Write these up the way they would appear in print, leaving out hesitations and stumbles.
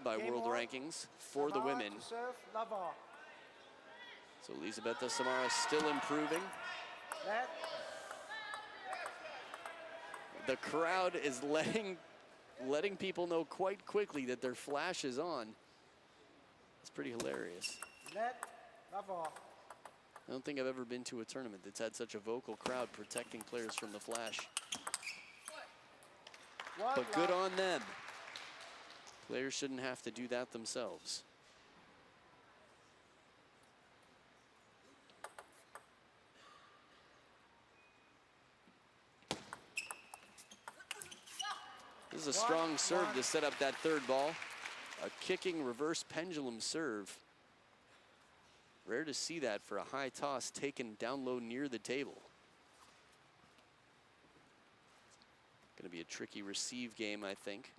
world by world rankings for the women. Serve, love. So Elizabeta Samara still improving. The crowd is letting people know quite quickly that their flash is on. It's pretty hilarious. I don't think I've ever been to a tournament that's had such a vocal crowd protecting players from the flash. But good on them. Players shouldn't have to do that themselves. This is a strong serve to set up that third ball. A kicking reverse pendulum serve. Rare to see that for a high toss taken down low near the table. Going to be a tricky receive game, I think.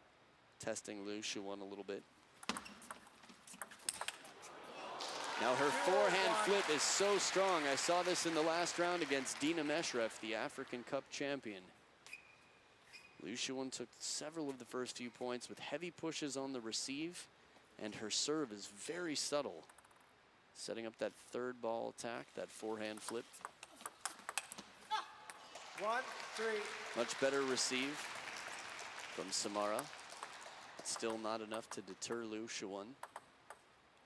Testing LIU Shiwen a little bit. Now her forehand flip is so strong. I saw this in the last round against Dina Meshref, the African Cup champion. LIU Shiwen took several of the first few points with heavy pushes on the receive, and her serve is very subtle, setting up that third ball attack, that forehand flip. 1-3. Much better receive from Samara. But still not enough to deter LIU Shiwen.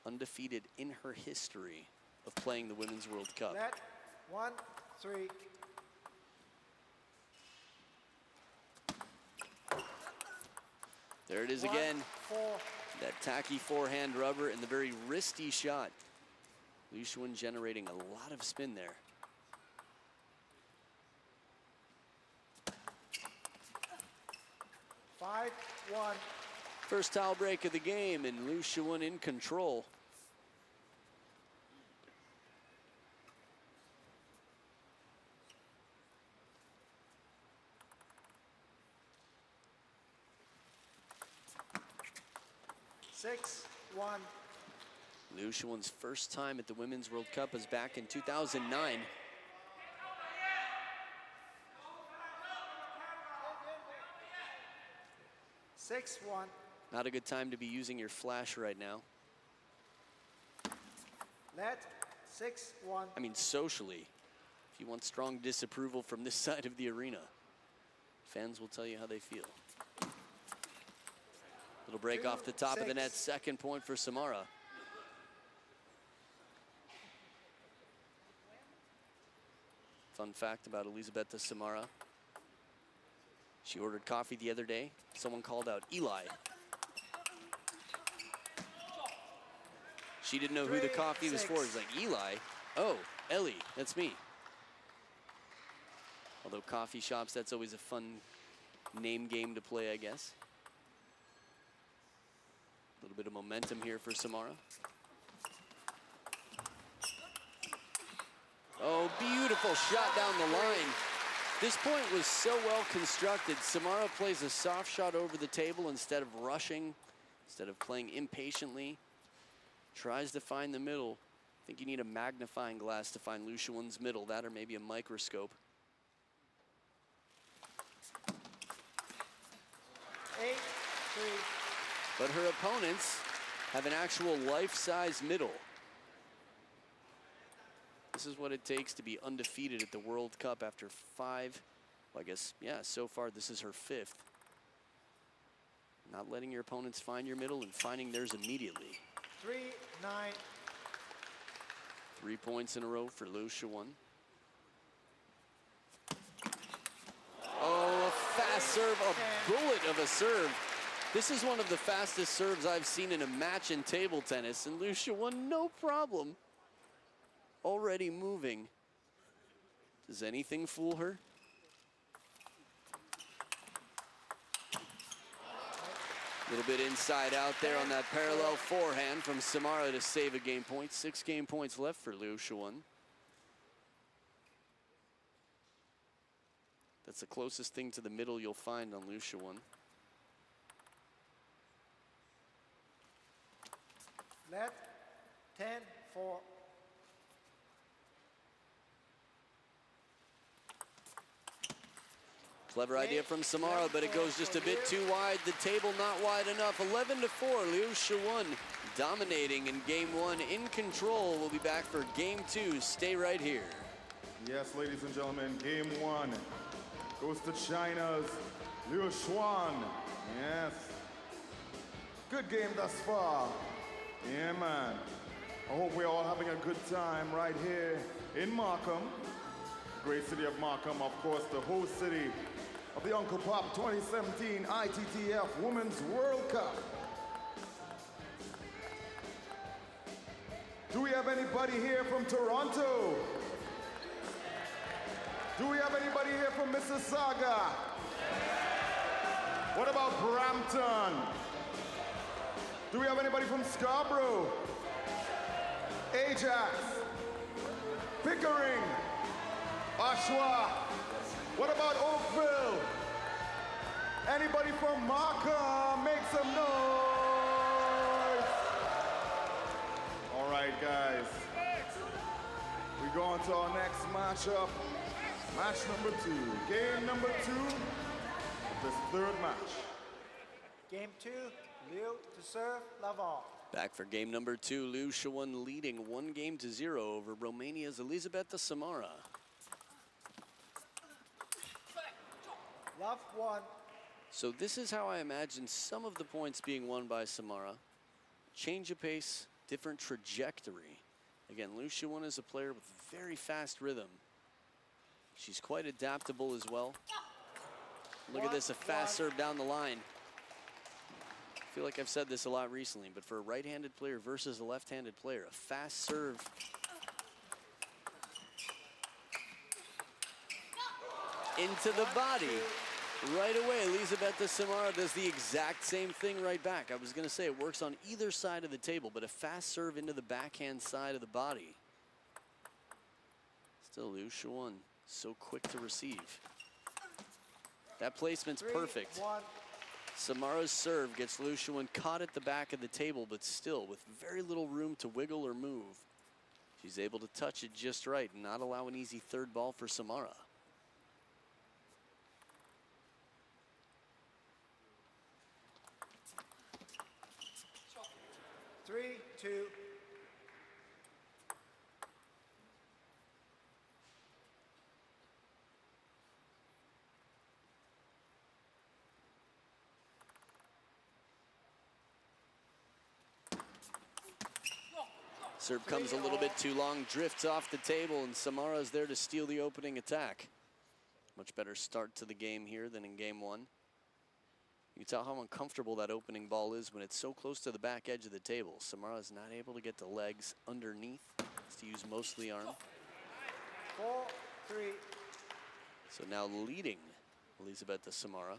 Undefeated in her history of playing the Women's World Cup. Net 1-3. There it is again. 4. That tacky forehand rubber and the very wristy shot. LIU Shiwen generating a lot of spin there. Five, 1. First towel break of the game, and LIU Shiwen in control. Six, 1. LIU Shiwen's first time at the Women's World Cup was back in 2009. Six, 1. Not a good time to be using your flash right now. Net 6, 1. I mean, socially, if you want strong disapproval from this side of the arena, fans will tell you how they feel. Little break off the top of the net, second point for Samara. Fun fact about Elizabeta Samara. She ordered coffee the other day. Someone called out Eli. She didn't know who the coffee was for. It's like, Eli? Oh, Ellie, that's me. Although coffee shops, that's always a fun name game to play, I guess. A little bit of momentum here for Samara. Oh, beautiful shot down the line. This point was so well constructed. Samara plays a soft shot over the table instead of rushing, instead of playing impatiently. Tries to find the middle. I think you need a magnifying glass to find LIU Shiwen's middle, that or maybe a microscope. 8-3. But her opponents have an actual life-size middle. This is what it takes to be undefeated at the World Cup after 5, well, I guess, yeah, so far this is her 5th. Not letting your opponents find your middle and finding theirs immediately. 3-9. 3 points in a row for LIU Shiwen. Oh, a fast serve, a bullet of a serve. This is one of the fastest serves I've seen in a match in table tennis, and LIU Shiwen, no problem. Already moving. Does anything fool her? A little bit inside out there on that parallel forehand from Samara to save a game point. 6 game points left for LIU Shiwen. That's the closest thing to the middle you'll find on LIU Shiwen. Net 10-4. Clever idea from Samara, but it goes just a bit too wide. The table not wide enough. 11-4, LIU Shiwen dominating in game one, in control. We'll be back for game two. Stay right here. Yes, ladies and gentlemen, game one goes to China's LIU Shiwen. Yes. Good game thus far. Yeah, man. I hope we're all having a good time right here in Markham. Great city of Markham, of course, the host city of the Uncle Pop 2017 ITTF Women's World Cup. Do we have anybody here from Toronto? Do we have anybody here from Mississauga? What about Brampton? Do we have anybody from Scarborough? Ajax? Pickering? Oshawa? What about Oakville? Anybody from Markham? Make some noise! All right, guys. We go on to our next matchup. Match number two. Game number two of this third match. Game two, LIU to serve, Laval. Back for game number two, LIU Shiwen leading 1-0 over Romania's Elizabeta Samara. Love one. So this is how I imagine some of the points being won by Samara. Change of pace, different trajectory. Again, LIU Shiwen is a player with very fast rhythm. She's quite adaptable as well. Look at this, a fast serve down the line. I feel like I've said this a lot recently, but for a right-handed player versus a left-handed player, a fast serve. Into the body. Right away, Elizabeta Samara does the exact same thing right back. I was going to say it works on either side of the table, but a fast serve into the backhand side of the body. Still, LIU Shiwen, so quick to receive. That placement's perfect. 3-1. Samara's serve gets LIU Shiwen caught at the back of the table, but still with very little room to wiggle or move. She's able to touch it just right and not allow an easy third ball for Samara. Three, two. Serve comes a little bit too long, drifts off the table, and Samara's there to steal the opening attack. Much better start to the game here than in game one. You can tell how uncomfortable that opening ball is when it's so close to the back edge of the table. Samara's not able to get the legs underneath. Has to use mostly arm. 4-3. So now leading Elizabeta Samara.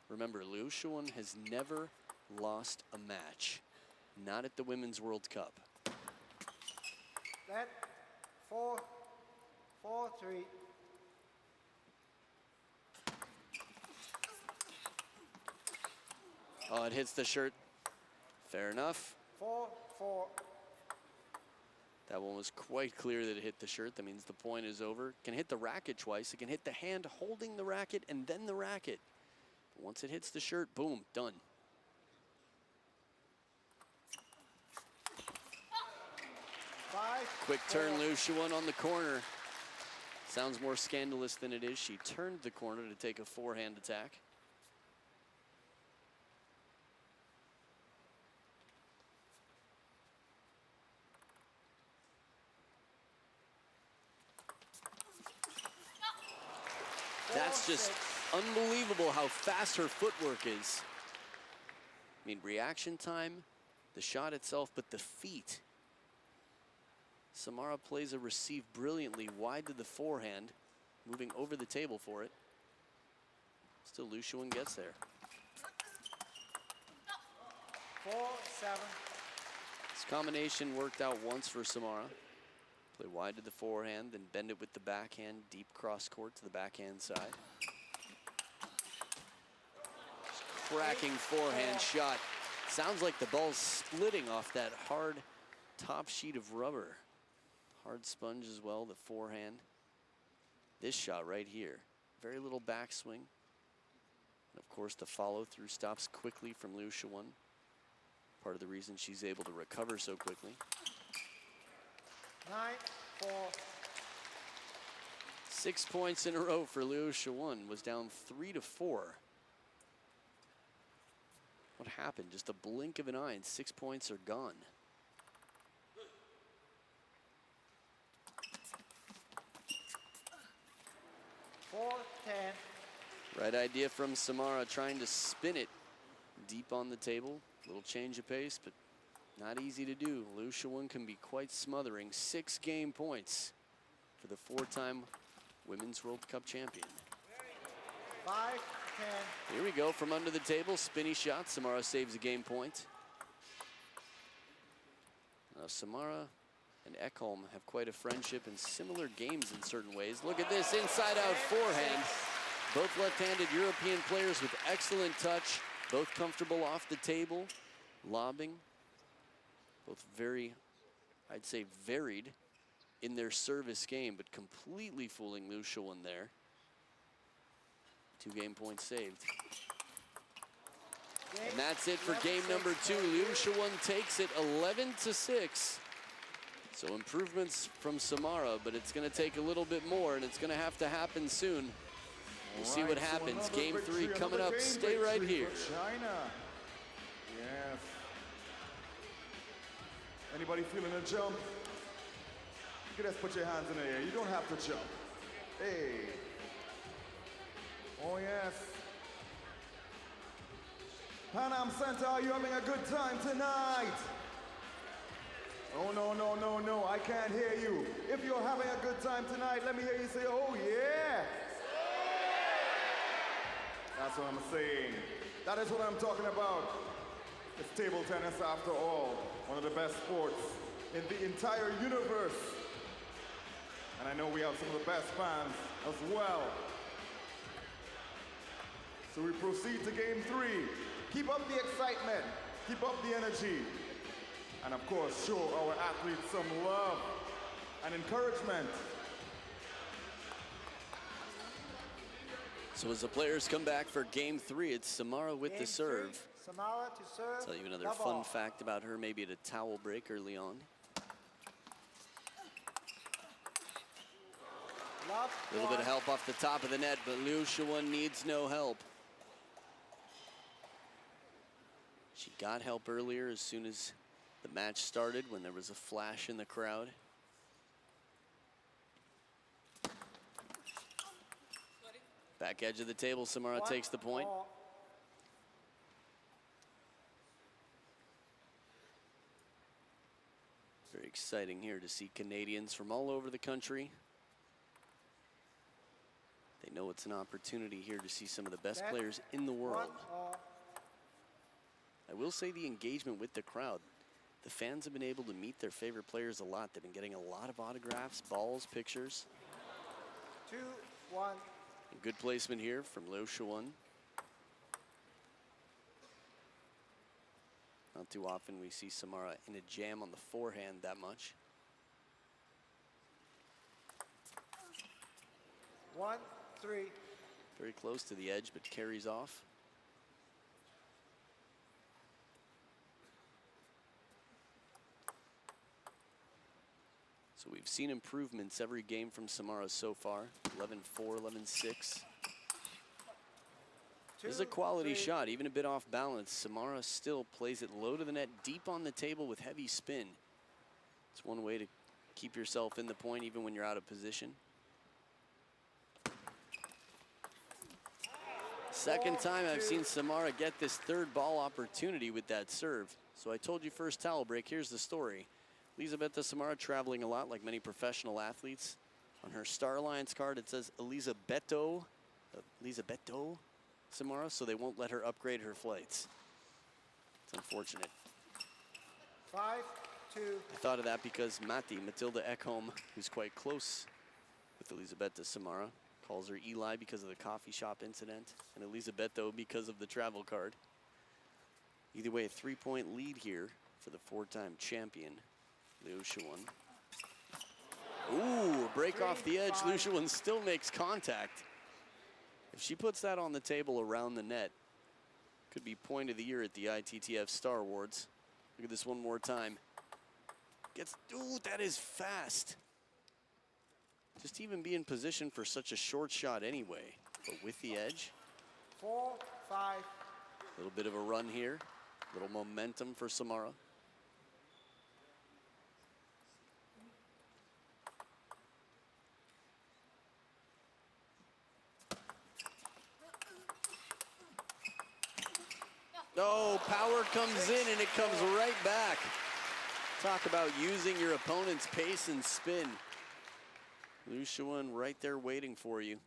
Remember, LIU Shiwen has never lost a match. Not at the Women's World Cup. Net 4-3. Oh, it hits the shirt. Fair enough. 4-4. That one was quite clear that it hit the shirt. That means the point is over. Can hit the racket twice. It can hit the hand holding the racket and then the racket. But once it hits the shirt, boom, done. Quick turn, LIU Shiwen on the corner. Sounds more scandalous than it is. She turned the corner to take a forehand attack. That's just unbelievable how fast her footwork is. I mean, reaction time, the shot itself, but the feet. Samara plays a receive brilliantly wide to the forehand, moving over the table for it. Still, LIU Shiwen gets there. 4-7. This combination worked out once for Samara. Play wide to the forehand, then bend it with the backhand, deep cross court to the backhand side. Just cracking forehand shot. Sounds like the ball's splitting off that hard top sheet of rubber. Hard sponge as well, the forehand. This shot right here. very little backswing. And of course, the follow through stops quickly from Liu Shiwen. Part of the reason she's able to recover so quickly. 9-4. 6 points in a row for Liu Shiwen. Was down 3-4. What happened? Just a blink of an eye and 6 points are gone. Right idea from Samara, trying to spin it deep on the table. Little change of pace, but not easy to do. Liu Shiwen can be quite smothering. 6 game points for the 4-time Women's World Cup champion. 5-10. Here we go from under the table. Spinny shot. Samara saves a game point. Now Samara and Ekholm have quite a friendship and similar games in certain ways. Look at this inside out forehand. Both left-handed European players with excellent touch. Both comfortable off the table, lobbing. Both very, I'd say, varied in their service game, but completely fooling Liu Shiwen there. 2 game points saved. And that's it for game number 2. Liu Shiwen takes it 11-6. So improvements from Samara, but it's going to take a little bit more, and it's going to have to happen soon. We'll see what happens. Game 3 coming up. Stay right here. China. Yes. Anybody feeling a jump? You can just put your hands in the air. You don't have to jump. Hey. Oh, yes. Pan Am Center, are you having a good time tonight? Oh, no, no, no, no. I can't hear you. If you're having a good time tonight, let me hear you say, oh, yeah. That's what I'm saying. That is what I'm talking about. It's table tennis after all. One of the best sports in the entire universe. And I know we have some of the best fans as well. So we proceed to game 3. Keep up the excitement. Keep up the energy. And of course, show our athletes some love and encouragement. So as the players come back for game 3, it's Samara with Game the serve. 3, Samara to serve. Tell you another love fun all. fact about her, maybe at a towel break early on. Love A little bit of one. help off the top of the net, but Liu Shiwen needs no help. She got help earlier as soon as the match started, when there was a flash in the crowd. Back edge of the table, Samara takes the point. 1-4. Very exciting here to see Canadians from all over the country. They know it's an opportunity here to see some of the best Net. players in the world. 1-all. I will say the engagement with the crowd. The fans have been able to meet their favorite players a lot. They've been getting a lot of autographs, balls, pictures. 2-1. A good placement here from Liu Shiwen. Not too often we see Samara in a jam on the forehand that much. 1-3. Very close to the edge, but carries off. So we've seen improvements every game from Samara so far. 11-4, 11-6. This is a quality 2-3. shot, even a bit off balance. Samara still plays it low to the net, deep on the table with heavy spin. It's one way to keep yourself in the point even when you're out of position. Second time I've seen Samara get this third ball opportunity with that serve. So I told you first towel break, here's the story. Elizabeta Samara traveling a lot like many professional athletes. On her Star Alliance card it says Elisabeto Samara, so they won't let her upgrade her flights. It's unfortunate. 5-2. I thought of that because Matilda Ekholm, who's quite close with Elizabeta Samara, calls her Eli because of the coffee shop incident, and Elisabeto because of the travel card. Either way, a 3-point lead here for the 4-time champion, Liu Shiwen. Ooh, a break off the edge. Liu Shiwen still makes contact. If she puts that on the table around the net, could be point of the year at the ITTF Star Awards. Look at this one more time. Ooh, that is fast. Just even be in position for such a short shot anyway, but with the edge. 4-5. A little bit of a run here, a little momentum for Samara. Oh, power comes in and it comes right back. Talk about using your opponent's pace and spin. LIU Shiwen right there waiting for you.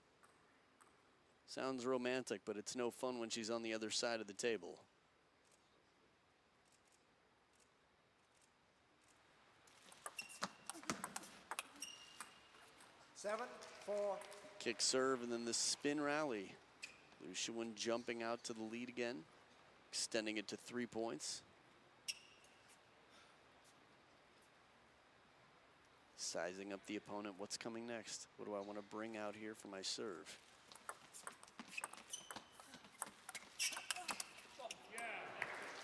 Sounds romantic, but it's no fun when she's on the other side of the table. Seven, 4. Kick serve and then the spin rally. LIU Shiwen jumping out to the lead again, extending it to 3 points. Sizing up the opponent. What's coming next? What do I want to bring out here for my serve?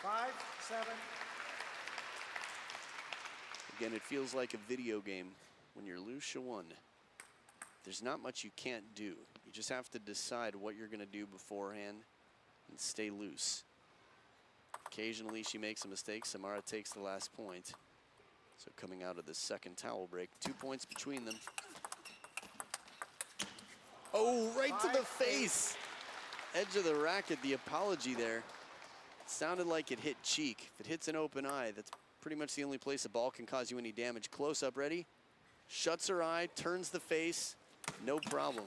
5-7. Again, it feels like a video game when you're LIU Shiwen. There's not much you can't do. You just have to decide what you're going to do beforehand and stay loose. Occasionally she makes a mistake. Samara takes the last point. So coming out of the second towel break, 2 points between them. Oh, right to the face. Edge of the racket, the apology there. It sounded like it hit cheek. If it hits an open eye, that's pretty much the only place a ball can cause you any damage. Close up, ready? Shuts her eye, turns the face, no problem.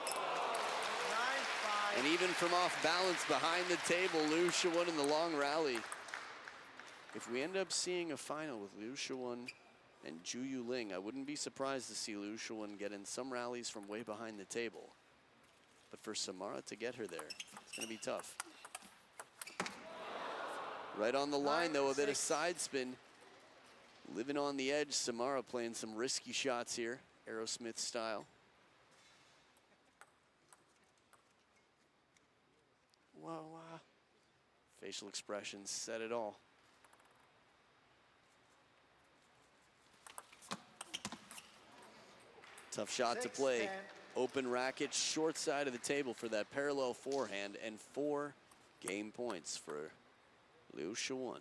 9-5. And even from off balance behind the table, LIU Shiwen in the long rally. If we end up seeing a final with LIU Shiwen and Ju Yu Ling, I wouldn't be surprised to see LIU Shiwen get in some rallies from way behind the table. But for Samara to get her there, it's going to be tough. Right on the line, though, a bit of side spin. Living on the edge, Samara playing some risky shots here, Aerosmith style. Wow, wow. Facial expressions said it all. Tough shot to play. 6-10. Open racket, short side of the table for that parallel forehand, and 4 game points for LIU Shiwen.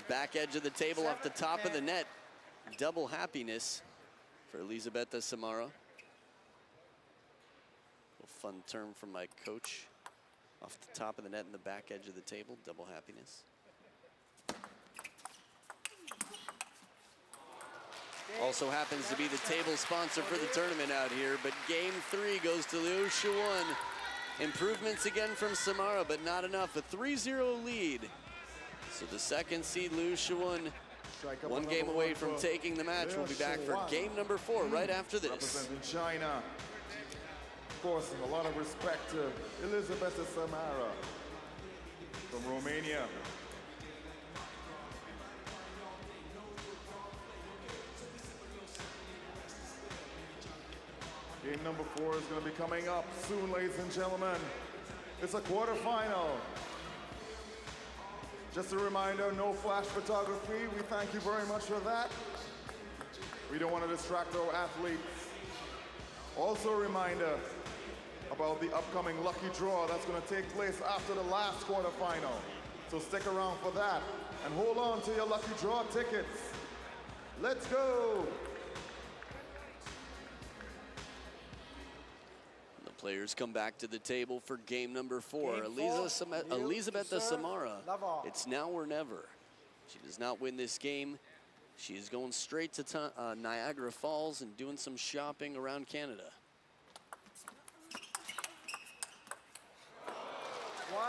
Back edge of the table off the top of the net. Double happiness for Elizabeta Samara. A fun term from my coach. Off the top of the net and the back edge of the table, double happiness. Also happens to be the table sponsor for the tournament out here, but game 3 goes to LIU Shiwen. Improvements again from Samara, but not enough. A 3-0 lead. So the second seed, LIU Shiwen, 1 game away from taking the match. We'll be back for game number 4 right after this. Representing China. Of course, and a lot of respect to Elizabeta Samara from Romania. Game number 4 is going to be coming up soon, ladies and gentlemen. It's a quarterfinal. Just a reminder, no flash photography. We thank you very much for that. We don't want to distract our athletes. Also a reminder about the upcoming lucky draw that's going to take place after the last quarterfinal. So stick around for that and hold on to your lucky draw tickets. Let's go. Players come back to the table for game number 4. Game 4, Elizabeta serve, Samara. love all. It's now or never. She does not win this game. She is going straight to Niagara Falls and doing some shopping around Canada.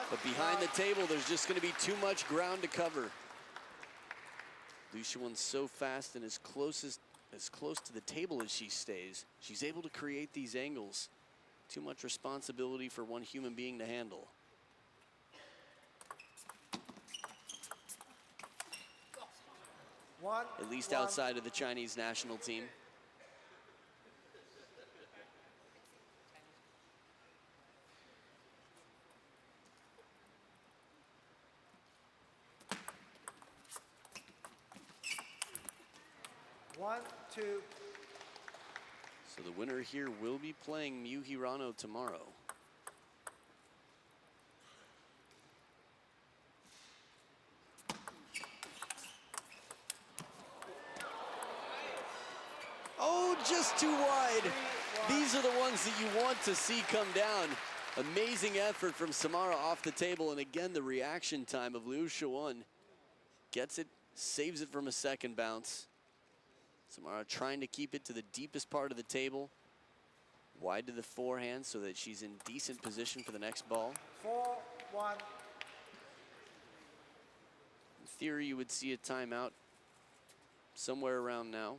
But behind the table, there's just going to be too much ground to cover. LIU Shiwen's so fast and as close to the table as she stays, she's able to create these angles. Too much responsibility for one human being to handle. at least outside of the Chinese national team. One, two. So the winner here will be playing Miu Hirano tomorrow. Oh, just too wide. These are the ones that you want to see come down. Amazing effort from Samara off the table. And again, the reaction time of LIU Shiwen. Gets it, saves it from a second bounce. Samara trying to keep it to the deepest part of the table. Wide to the forehand so that she's in decent position for the next ball. 4-1. In theory, you would see a timeout somewhere around now.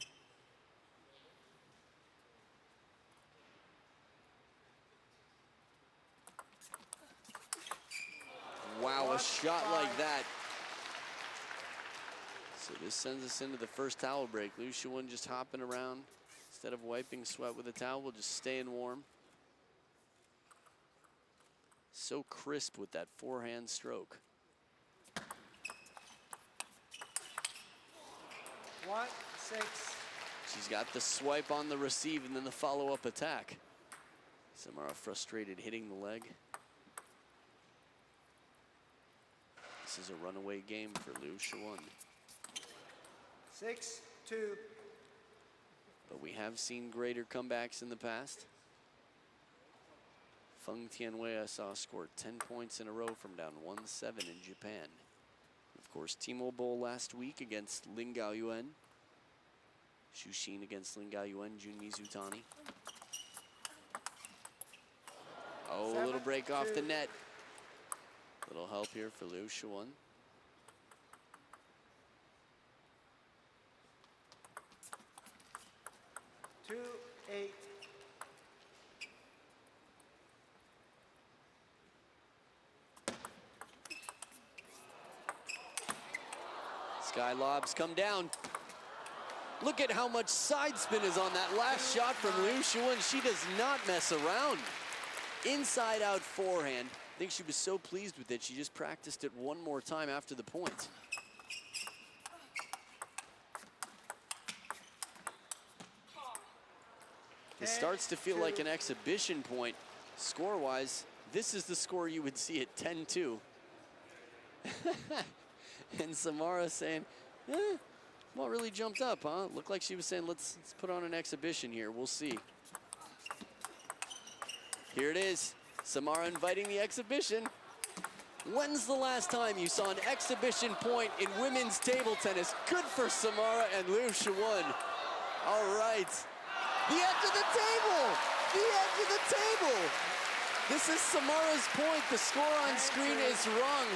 Wow, a shot like that. So this sends us into the first towel break. LIU Shiwen just hopping around. Instead of wiping sweat with a towel, we'll just staying warm. So crisp with that forehand stroke. 1-6. She's got the swipe on the receive and then the follow-up attack. Samara frustrated hitting the leg. This is a runaway game for LIU Shiwen. 6-2. But we have seen greater comebacks in the past. Feng Tianwei I saw scored 10 points in a row from down 1-7 in Japan. Of course, Timo Bowl last week against Lin Gaoyuan. Xu Xin against Lin Gaoyuan, Jun Mizutani. Oh, a little break off the net. Little help here for LIU Shiwen. Two, 8. Sky lobs come down. Look at how much side spin is on that last shot from LIU Shiwen. She does not mess around. Inside out forehand. I think she was so pleased with it, she just practiced it one more time after the point. It starts to feel like an exhibition point. Score-wise, this is the score you would see at 10-2. And Samara saying, well, really jumped up, huh? Looked like she was saying, let's put on an exhibition here. We'll see. Here it is. Samara inviting the exhibition. When's the last time you saw an exhibition point in women's table tennis? Good for Samara and LIU Shiwen. All right. The edge of the table! The edge of the table! This is Samara's point. The score on screen is wrong.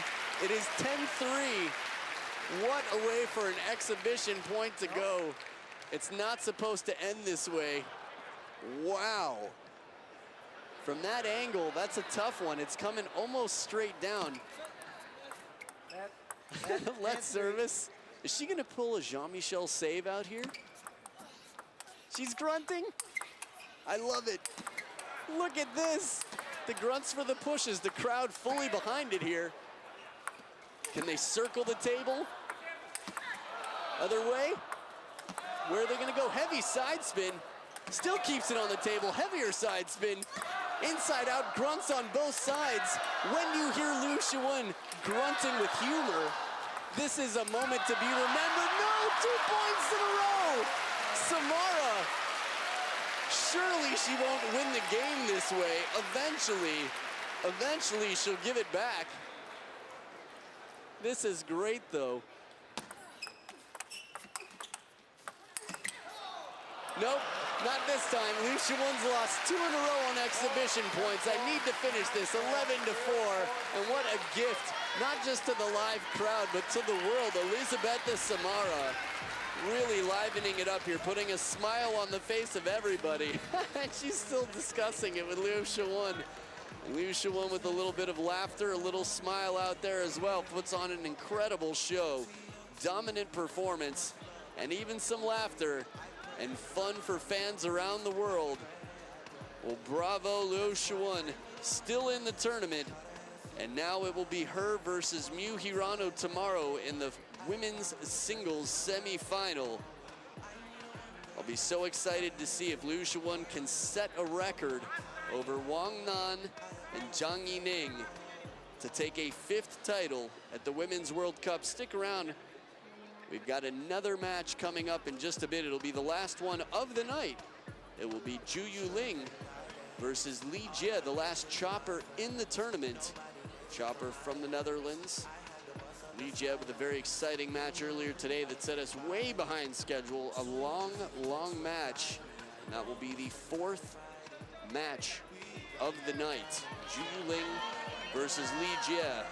It is 10-3. What a way for an exhibition point to go. It's not supposed to end this way. Wow. From that angle, that's a tough one. It's coming almost straight down. Let's service. Is she gonna pull a Jean-Michel save out here? She's grunting. I love it. Look at this. The grunts for the pushes. The crowd fully behind it here. Can they circle the table? Other way? Where are they gonna go? Heavy side spin. Still keeps it on the table. Heavier side spin. Inside out grunts on both sides. When you hear LIU Shiwen grunting with humor, this is a moment to be remembered. No, 2 points in a row. Samara, surely she won't win the game this way. Eventually she'll give it back. This is great though. Nope, not this time. LIU Shiwen's lost 2 in a row on exhibition points. I need to finish this 11-4. And what a gift, not just to the live crowd, but to the world. Elizabeta Samara really livening it up here, putting a smile on the face of everybody. And she's still discussing it with LIU Shiwen. LIU Shiwen with a little bit of laughter, a little smile out there as well, puts on an incredible show. Dominant performance. and even some laughter and fun for fans around the world. Well, bravo, LIU Shiwen, still in the tournament. And now it will be her versus Miu Hirano tomorrow in the women's singles semifinal. I'll be so excited to see if LIU Shiwen can set a record over Wang Nan and Zhang Yining to take a 5th title at the Women's World Cup. Stick around. We've got another match coming up in just a bit. It'll be the last one of the night. It will be Zhu Yuling versus Li Jie, the last chopper in the tournament. Chopper from the Netherlands. Li Jie with a very exciting match earlier today that set us way behind schedule. A long, long match. And that will be the 4th match of the night. Zhu Yuling versus Li Jie.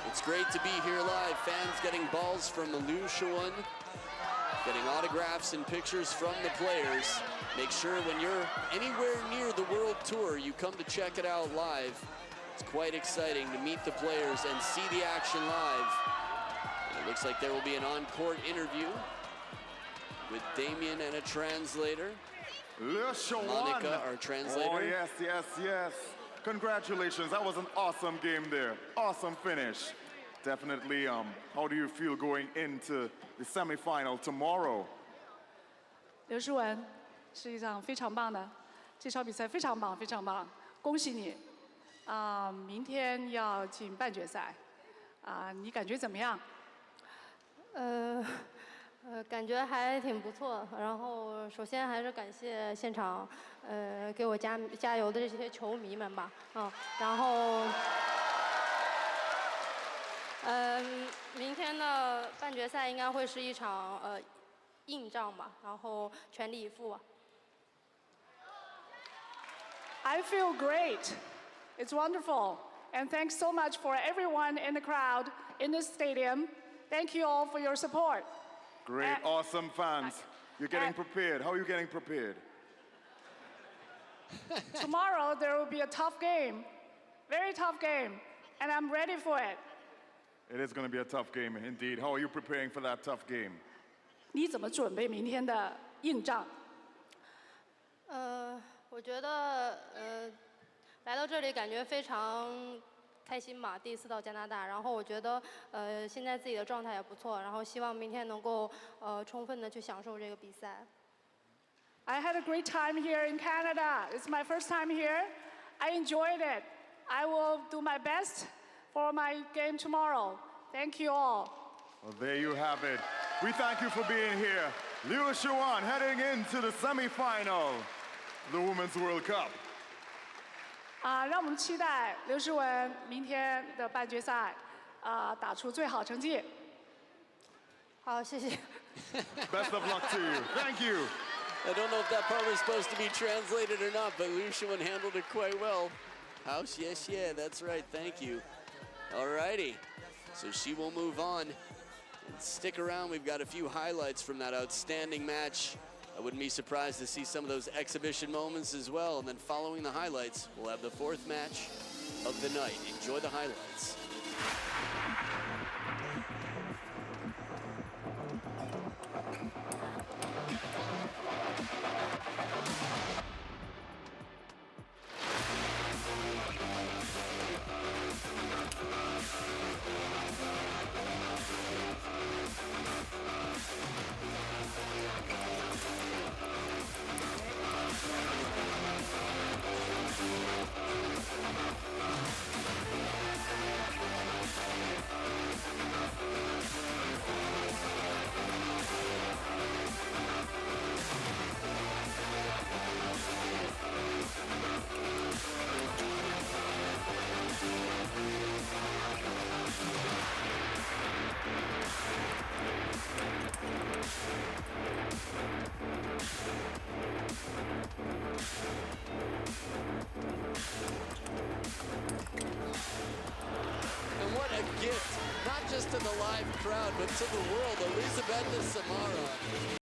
It's great to be here live. Fans getting balls from the LIU Shiwen, getting autographs and pictures from the players. Make sure when you're anywhere near the World Tour, you come to check it out live. It's quite exciting to meet the players and see the action live. And it looks like there will be an on-court interview with Damien and a translator. LIU Shiwen. Monica, our translator. Oh, yes, yes, yes. Congratulations, that was an awesome game there. Awesome finish. Definitely, how do you feel going into the semifinal tomorrow? 刘诗雯，是一场非常棒的，这场比赛非常棒，非常棒，恭喜你！明天要进半决赛，你感觉怎么样？感觉还挺不错。然后首先还是感谢现场，给我加油的这些球迷们吧，然后，明天的半决赛应该会是一场硬仗吧，然后全力以赴吧。I feel great. It's wonderful. And thanks so much for everyone in the crowd in this stadium. Thank you all for your support. Great, awesome fans. You're getting prepared. How are you getting prepared? Tomorrow there will be a tough game, very tough game, and I'm ready for it. It is going to be a tough game indeed. How are you preparing for that tough game? 你怎么准备明天的硬仗？我觉得来到这里感觉非常开心吧，第一次到加拿大，然后我觉得现在自己的状态也不错，然后希望明天能够充分的去享受这个比赛。I had a great time here in Canada. It's my first time here. I enjoyed it. I will do my best for my game tomorrow. Thank you all. Well, there you have it. We thank you for being here. LIU Shiwen heading into the semifinal, the Women's World Cup. 让我们期待刘诗雯明天的半决赛，打出最好成绩。好，谢谢。Best of luck to you. Thank you. I don't know if that part was supposed to be translated or not, but LIU Shiwen handled it quite well. House, yes, yeah, that's right, thank you. All righty, so she will move on. And stick around, we've got a few highlights from that outstanding match. I wouldn't be surprised to see some of those exhibition moments as well. And then following the highlights, we'll have the 4th match of the night. Enjoy the highlights. And what a gift, not just to the live crowd, but to the world, Elizabeta SAMARA.